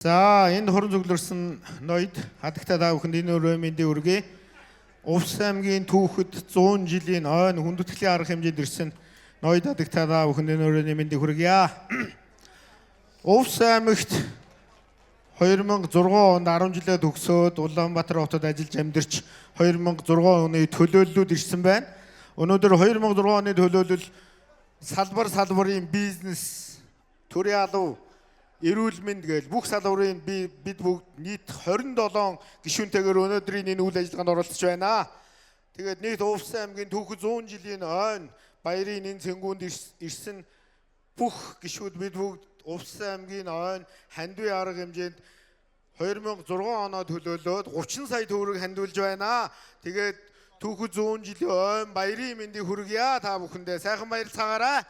За энэ хорон зөвлөрсөн ноёд хадагтаа та бүхэнд энэ өрөө мэндийг хүргэе. Увс аймгийн түүхэд 100 жилийн ойн хүндэтгэлийн арга хэмжээнд ирсэн ноёд хадагтаа та бүхэнд энэ өрөөний мэндийг хүргье. Увс аймагт 2006 онд 10 жилээ төгсөөд Улаанбаатар хотод ажиллаж амьдарч 2006 оны төлөөллүүд ирсэн байна. Өнөөдөр 2006 оны төлөөлөл салбарын бизнес, төрийн алба, эрүүл мэнд гээл бүх салбарын бид бүгд нийт 27 гишүүнтэйгээр өнөөдрийн энэ үйл ажиллагаанд оролцож байна. Тэгээд нийт Увс аймгийн түүхэд 100 жилийн ойн баярын энэ цэнгүүнд ирсэн бүх гишүүд бид бүгд Увс аймгийн ойн хандивын арга хэмжээнд 2006 оноо төлөөлөөд 30 сая төгрөг хандивуулж байна. Тэгээд түүхэд 100 жилийн ойн баярын мэндийг хүргье та бүхэндээ. Сайхан баярлцаагаарай.